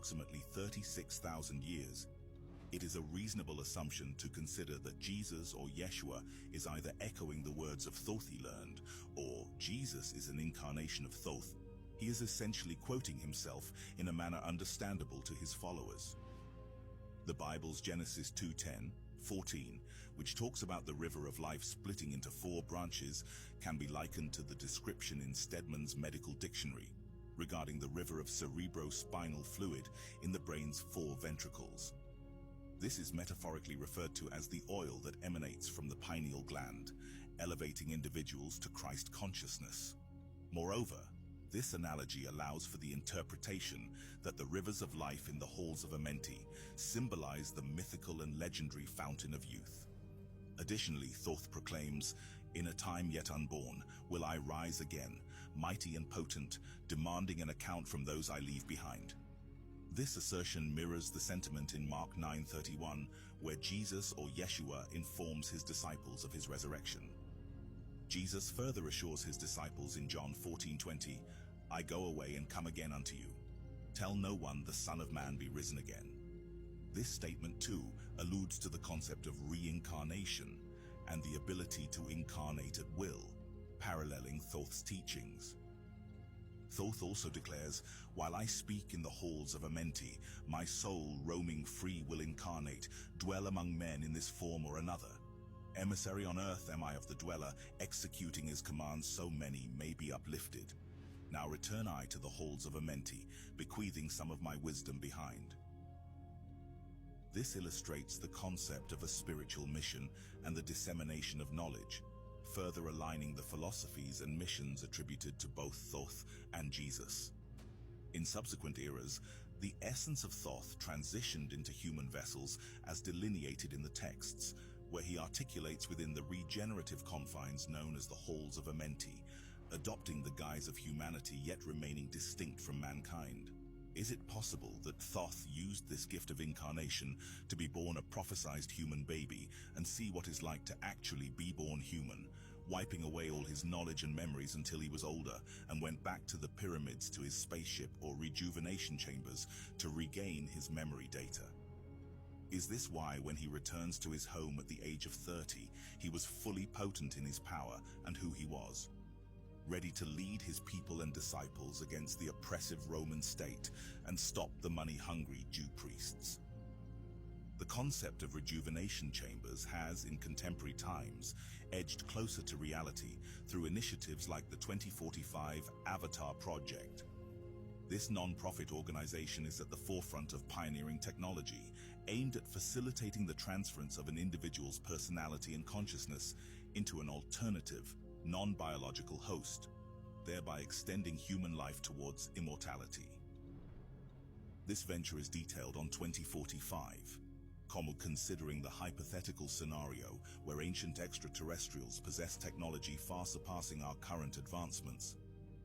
approximately 36,000 years, it is a reasonable assumption to consider that Jesus or Yeshua is either echoing the words of Thoth he learned, or Jesus is an incarnation of Thoth. He is essentially quoting himself in a manner understandable to his followers. The Bible's Genesis 2:10-14, which talks about the river of life splitting into 4 branches, can be likened to the description in Stedman's Medical Dictionary regarding the river of cerebrospinal fluid in the brain's 4 ventricles. This is metaphorically referred to as the oil that emanates from the pineal gland, elevating individuals to Christ consciousness. Moreover, this analogy allows for the interpretation that the rivers of life in the halls of Amenti symbolize the mythical and legendary fountain of youth. Additionally, Thoth proclaims, "In a time yet unborn will I rise again, mighty and potent, demanding an account from those I leave behind." This assertion mirrors the sentiment in Mark 9:31, where Jesus or Yeshua informs his disciples of his resurrection. Jesus further assures his disciples in John 14:20, "I go away and come again unto you. Tell no one the Son of Man be risen again." This statement too alludes to the concept of reincarnation and the ability to incarnate at will, paralleling Thoth's teachings. Thoth also declares, "While I speak in the halls of Amenti, my soul, roaming free, will incarnate, dwell among men in this form or another. Emissary on earth am I of the dweller, executing his commands so many may be uplifted. Now return I to the halls of Amenti, bequeathing some of my wisdom behind." This illustrates the concept of a spiritual mission and the dissemination of knowledge, further aligning the philosophies and missions attributed to both Thoth and Jesus. In subsequent eras, the essence of Thoth transitioned into human vessels as delineated in the texts, where he articulates within the regenerative confines known as the halls of Amenti, adopting the guise of humanity yet remaining distinct from mankind. Is it possible that Thoth used this gift of incarnation to be born a prophesied human baby and see what it's like to actually be born human, wiping away all his knowledge and memories until he was older and went back to the pyramids, to his spaceship or rejuvenation chambers to regain his memory data? Is this why when he returns to his home at the age of 30, he was fully potent in his power and who he was? Ready to lead his people and disciples against the oppressive Roman state and stop the money-hungry Jew priests. The concept of rejuvenation chambers has, in contemporary times, edged closer to reality through initiatives like the 2045 Avatar Project. This non-profit organization is at the forefront of pioneering technology, aimed at facilitating the transference of an individual's personality and consciousness into an alternative, non-biological host, thereby extending human life towards immortality. This venture is detailed on 2045, considering the hypothetical scenario where ancient extraterrestrials possess technology far surpassing our current advancements.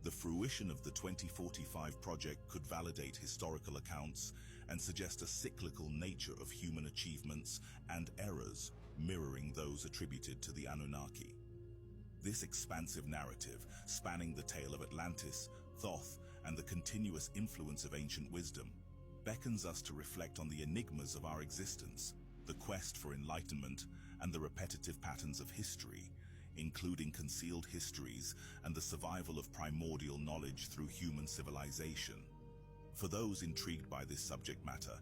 The fruition of the 2045 project could validate historical accounts and suggest a cyclical nature of human achievements and errors, mirroring those attributed to the Anunnaki. This expansive narrative, spanning the tale of Atlantis, Thoth, and the continuous influence of ancient wisdom, beckons us to reflect on the enigmas of our existence, the quest for enlightenment, and the repetitive patterns of history, including concealed histories and the survival of primordial knowledge through human civilization. For those intrigued by this subject matter,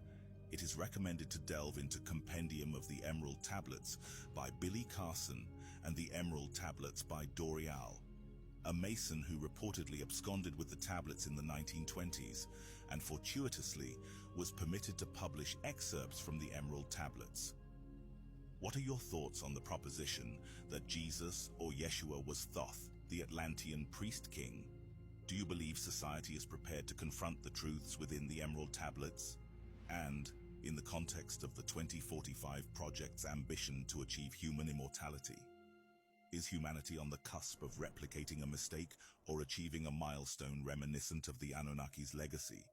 it is recommended to delve into Compendium of the Emerald Tablets by Billy Carson and the Emerald Tablets by Dorial, a Mason who reportedly absconded with the tablets in the 1920s and fortuitously was permitted to publish excerpts from the Emerald Tablets. What are your thoughts on the proposition that Jesus or Yeshua was Thoth, the Atlantean priest king? Do you believe society is prepared to confront the truths within the Emerald Tablets? And, in the context of the 2045 project's ambition to achieve human immortality, is humanity on the cusp of replicating a mistake or achieving a milestone reminiscent of the Anunnaki's legacy?